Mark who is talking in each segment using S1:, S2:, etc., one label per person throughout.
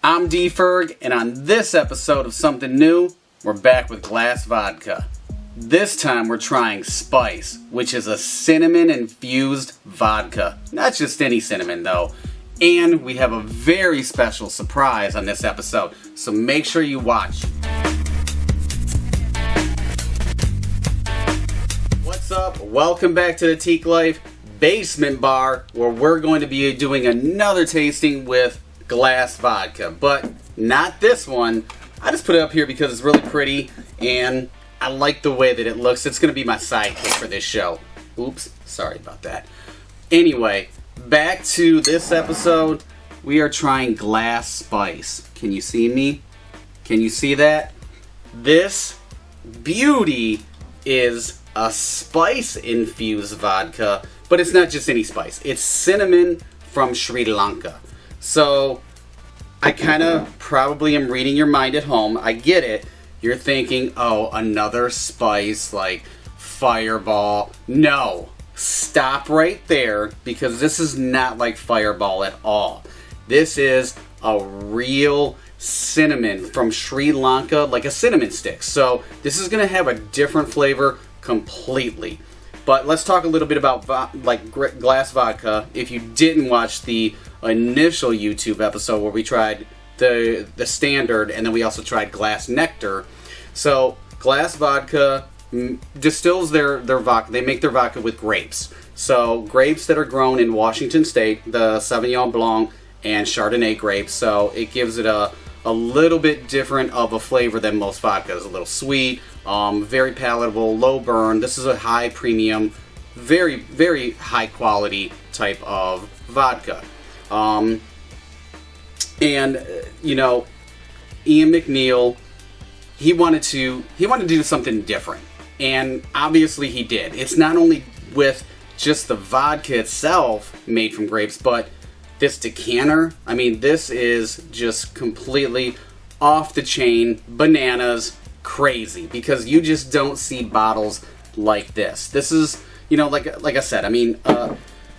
S1: I'm D Ferg, and on this episode of Something New, we're back with Glass Vodka. This time we're trying Spice, which is a cinnamon-infused vodka. Not just any cinnamon, though. And we have a very special surprise on this episode, so make sure you watch. What's up? Welcome back to the Teak Life Basement Bar, where we're going to be doing another tasting with Glass Vodka, but not this one. I just put it up here because it's really pretty and I like the way that it looks. It's going to be my sidekick for this show. Oops, sorry about that. Anyway, back to this episode. We are trying Glass Spice. Can you see me? Can you see that? This beauty is a spice-infused vodka, but it's not just any spice. It's cinnamon from Sri Lanka. So, I kind of probably am reading your mind at home. I get it. You're thinking, oh, another spice like Fireball. No. Stop right there, because this is not like Fireball at all. This is a real cinnamon from Sri Lanka, like a cinnamon stick. So, this is going to have a different flavor completely. But let's talk a little bit about Glass Vodka. If you didn't watch the initial YouTube episode where we tried the standard, and then we also tried Glass Nectar. So Glass Vodka distills their vodka. They make their vodka with grapes. So grapes that are grown in Washington State, the Sauvignon Blanc and Chardonnay grapes. So it gives it a little bit different of a flavor than most vodkas. A little sweet, very palatable, low burn. This is a high premium, very, very high quality type of vodka. And you know, Ian MacNeil, he wanted to do something different, and obviously he did. It's not only with just the vodka itself made from grapes, but this decanter. I mean, this is just completely off the chain, bananas, crazy, because you just don't see bottles like this. This is, you know, like I said, I mean,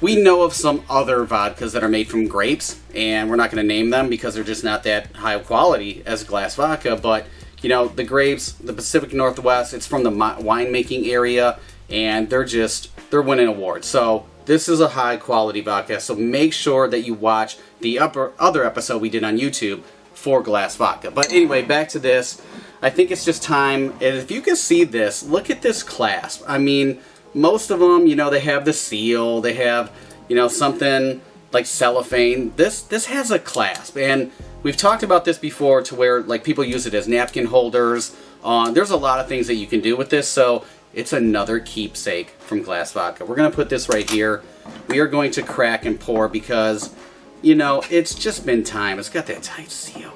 S1: we know of some other vodkas that are made from grapes, and we're not going to name them because they're just not that high quality as Glass Vodka, but, you know, the grapes, the Pacific Northwest, it's from the winemaking area, and they're winning awards. So this is a high quality vodka, so make sure that you watch the other episode we did on YouTube for Glass Vodka. But anyway, back to this. I think it's just time, and if you can see this, look at this clasp. I mean, most of them, you know, they have the seal, they have, you know, something like cellophane. This has a clasp, and we've talked about this before to where, like, people use it as napkin holders. There's a lot of things that you can do with this, so it's another keepsake from Glass Vodka. We're going to put this right here. We are going to crack and pour because, you know, it's just been time. It's got that tight seal.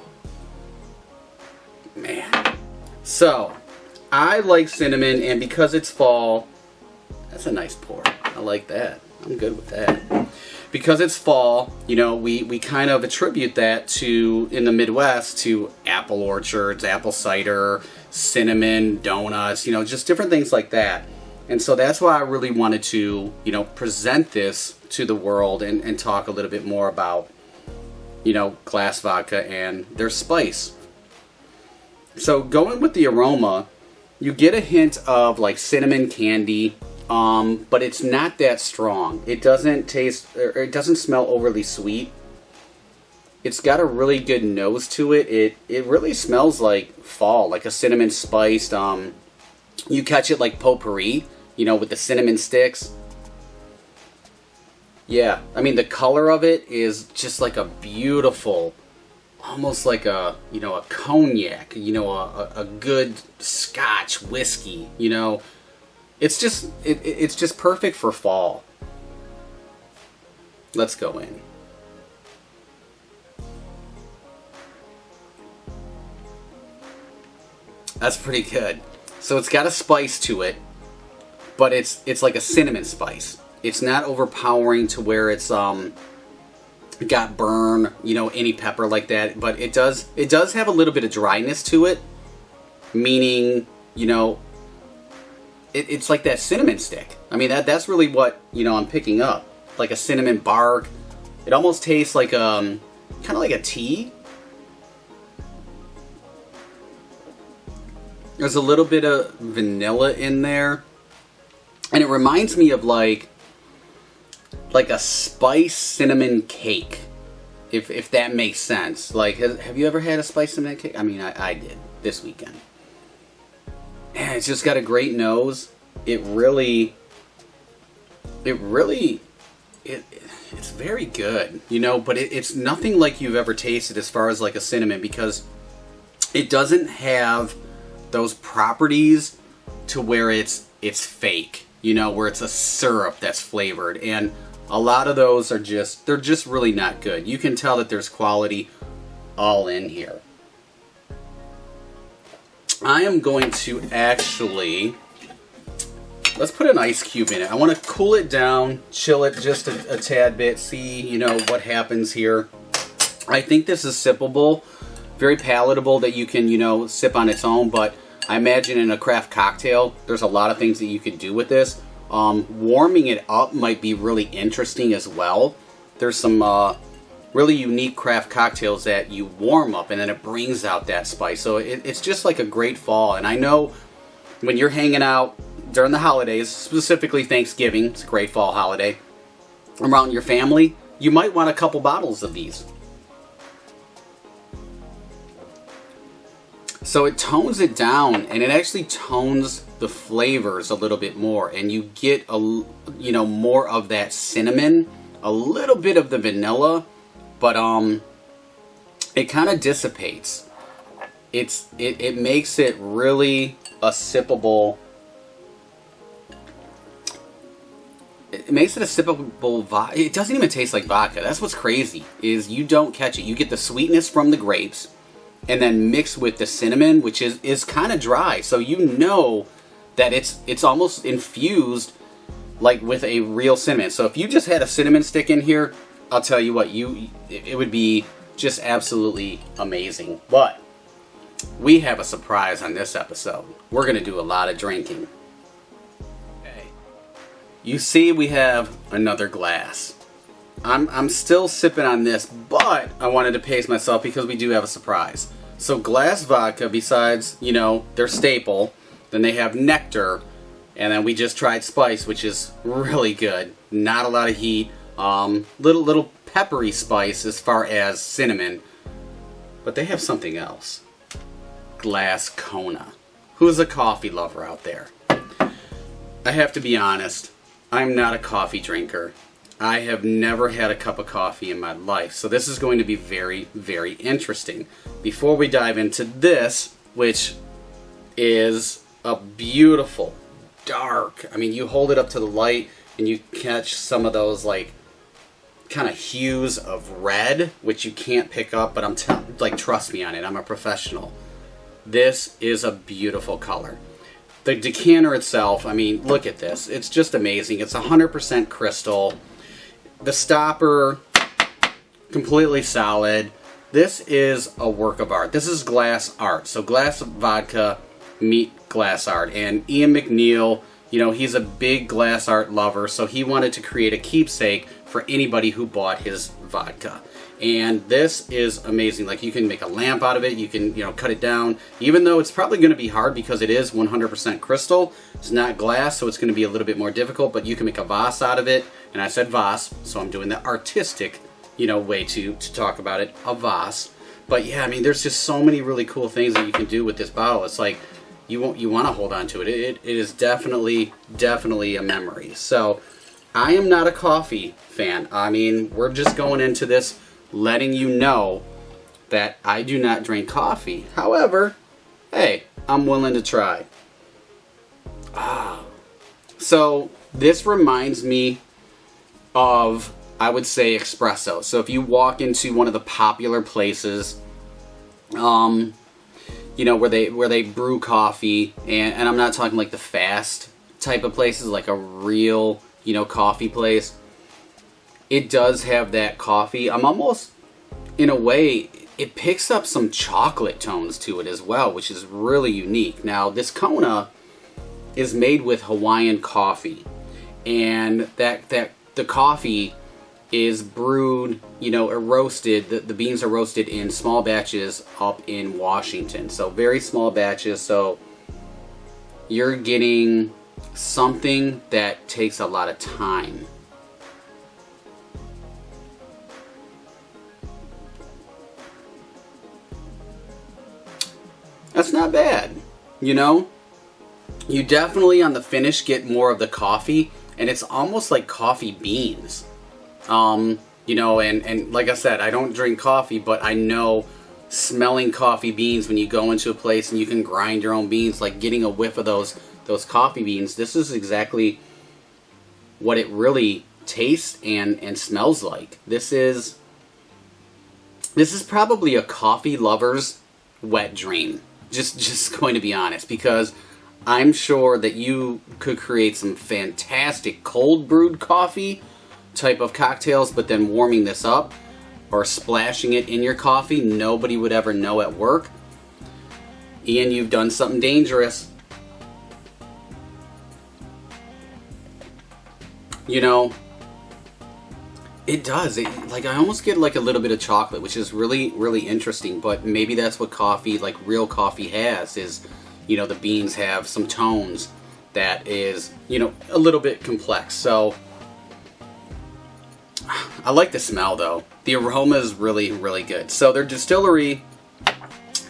S1: Man. So, I like cinnamon, and because it's fall, that's a nice pour. I like that. I'm good with that. Because it's fall, you know, we kind of attribute that to, in the Midwest, to apple orchards, apple cider, cinnamon, donuts, you know, just different things like that. And so that's why I really wanted to, you know, present this to the world and talk a little bit more about, you know, Glass Vodka and their spice. So going with the aroma, you get a hint of like cinnamon candy, but it's not that strong. It doesn't taste, or it doesn't smell overly sweet. It's got a really good nose to it. It really smells like fall, like a cinnamon spiced. You catch it like potpourri, you know, with the cinnamon sticks. Yeah, I mean, the color of it is just like a beautiful, almost like a, you know, a cognac, you know, a good Scotch whiskey, you know. It's just perfect for fall. Let's go in. That's pretty good. So it's got a spice to it, but it's like a cinnamon spice. It's not overpowering to where it's got burn, you know, any pepper like that, but it does have a little bit of dryness to it, meaning, you know, it's like that cinnamon stick. I mean, that's really what, you know, I'm picking up. Like a cinnamon bark. It almost tastes like kind of like a tea. There's a little bit of vanilla in there. And it reminds me of like a spice cinnamon cake. If that makes sense. Like, have you ever had a spice cinnamon cake? I mean, I did this weekend. And it's just got a great nose. It's very good, you know, but it's nothing like you've ever tasted as far as like a cinnamon, because it doesn't have those properties to where it's fake, you know, where it's a syrup that's flavored. And a lot of those are they're just really not good. You can tell that there's quality all in here. I am going to actually, let's put an ice cube in it. I want to cool it down, chill it just a tad bit, see, you know, what happens here. I think this is sippable, very palatable, that you can, you know, sip on its own, but I imagine in a craft cocktail, there's a lot of things that you could do with this. Warming it up might be really interesting as well. There's some really unique craft cocktails that you warm up and then it brings out that spice. So it's just like a great fall. And I know when you're hanging out during the holidays, specifically Thanksgiving, it's a great fall holiday, around your family, you might want a couple bottles of these. So it tones it down, and it actually tones the flavors a little bit more, and you get more of that cinnamon, a little bit of the vanilla, but it kind of dissipates. It makes it really a sippable. It makes it a sippable vodka. It doesn't even taste like vodka. That's what's crazy, is you don't catch it. You get the sweetness from the grapes, and then mixed with the cinnamon, which is kind of dry. So you know that it's almost infused like with a real cinnamon. So if you just had a cinnamon stick in here, I'll tell you what, it would be just absolutely amazing. But we have a surprise on this episode. We're going to do a lot of drinking. Okay. You see, we have another glass. I'm still sipping on this, but I wanted to pace myself because we do have a surprise. So Glass Vodka, besides, you know, their staple, then they have Nectar, and then we just tried Spice, which is really good. Not a lot of heat, little peppery spice as far as cinnamon, but they have something else. Glass Kona. Who's a coffee lover out there? I have to be honest, I'm not a coffee drinker. I have never had a cup of coffee in my life, so this is going to be very, very interesting. Before we dive into this, which is a beautiful, dark, I mean, you hold it up to the light and you catch some of those, like, kind of hues of red, which you can't pick up, but trust me on it, I'm a professional. This is a beautiful color. The decanter itself, I mean, look at this. It's just amazing. It's 100% crystal. The stopper, completely solid. This is a work of art. This is glass art. So Glass Vodka meet glass art. And Ian MacNeil, you know, he's a big glass art lover, so he wanted to create a keepsake for anybody who bought his vodka. And this is amazing. Like, you can make a lamp out of it. You can, you know, cut it down. Even though it's probably going to be hard because it is 100% crystal. It's not glass, so it's going to be a little bit more difficult. But you can make a vase out of it. And I said vase, so I'm doing the artistic, you know, way to talk about it. A vase. But yeah, I mean, there's just so many really cool things that you can do with this bottle. It's like you want to hold on to it. It is definitely a memory. So I am not a coffee fan. I mean, we're just going into this letting you know that I do not drink coffee. However, hey, I'm willing to try. So this reminds me of, I would say, espresso. So if you walk into one of the popular places, you know, where they brew coffee, and I'm not talking like the fast type of places, like a real, you know, coffee place. It does have that coffee. I'm almost, in a way, it picks up some chocolate tones to it as well, which is really unique. Now, this Kona is made with Hawaiian coffee, and the coffee is brewed, you know, or roasted. The beans are roasted in small batches up in Washington. So very small batches. So you're getting something that takes a lot of time. That's not bad, you know? You definitely on the finish get more of the coffee, and it's almost like coffee beans. You know, and like I said, I don't drink coffee, but I know smelling coffee beans when you go into a place and you can grind your own beans, like getting a whiff of those coffee beans, this is exactly what it really tastes and smells like. This is probably a coffee lover's wet dream. Just going to be honest, because I'm sure that you could create some fantastic cold brewed coffee type of cocktails, but then warming this up or splashing it in your coffee, nobody would ever know at work. Ian, you've done something dangerous. You know, it does. Like, I almost get like a little bit of chocolate, which is really, really interesting. But maybe that's what coffee, like real coffee has, is, you know, the beans have some tones that is, you know, a little bit complex. So I like the smell though. The aroma is really, really good. So their distillery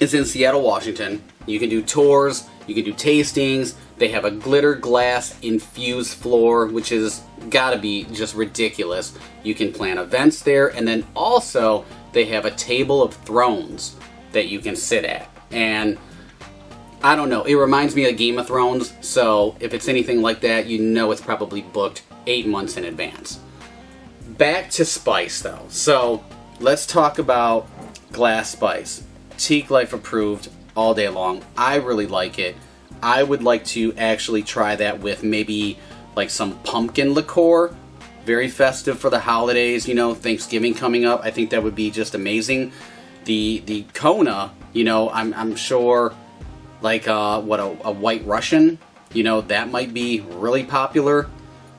S1: is in Seattle, Washington. You can do tours, you can do tastings. They have a glitter glass infused floor, which is gotta be just ridiculous. You can plan events there, and then also they have a table of thrones that you can sit at. And I don't know, it reminds me of Game of Thrones, so if it's anything like that, you know it's probably booked 8 months in advance. Back to Spice though. So let's talk about Glass Spice. Teak Life approved all day long. I really like it. I would like to actually try that with maybe like some pumpkin liqueur. Very festive for the holidays, you know, Thanksgiving coming up. I think that would be just amazing. The Kona, you know, I'm sure like a White Russian, you know, that might be really popular.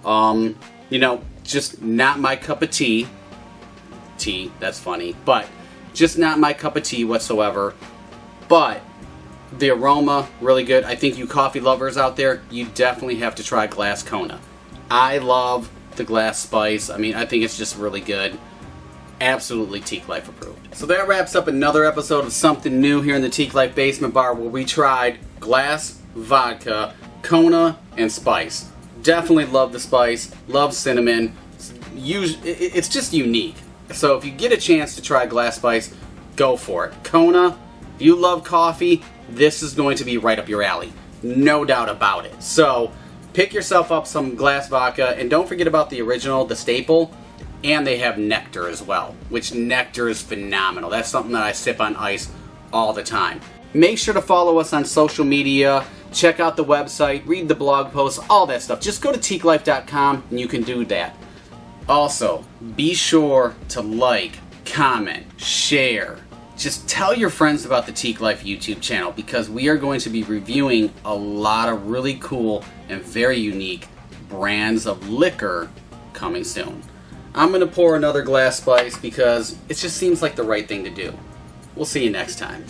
S1: You know, just not my cup of tea. That's funny. But just not my cup of tea whatsoever. But the aroma, really good. I think you coffee lovers out there, you definitely have to try Glass Kona. I love the Glass Spice. I mean, I think it's just really good. Absolutely Teak Life approved. So that wraps up another episode of Something New here in the Teak Life Basement Bar, where we tried Glass Vodka, Kona, and Spice. Definitely love the spice, love cinnamon. It's just unique. So if you get a chance to try Glass Spice, go for it. Kona, if you love coffee, this is going to be right up your alley. No doubt about it. So pick yourself up some Glass Vodka, and don't forget about the original, the staple, and they have nectar as well, which nectar is phenomenal. That's something that I sip on ice all the time. Make sure to follow us on social media. Check out the website, read the blog posts, all that stuff. Just go to teaklife.com and you can do that. Also, be sure to like, comment, share. Just tell your friends about the Teak Life YouTube channel, because we are going to be reviewing a lot of really cool and very unique brands of liquor coming soon. I'm going to pour another Glass Spice because it just seems like the right thing to do. We'll see you next time.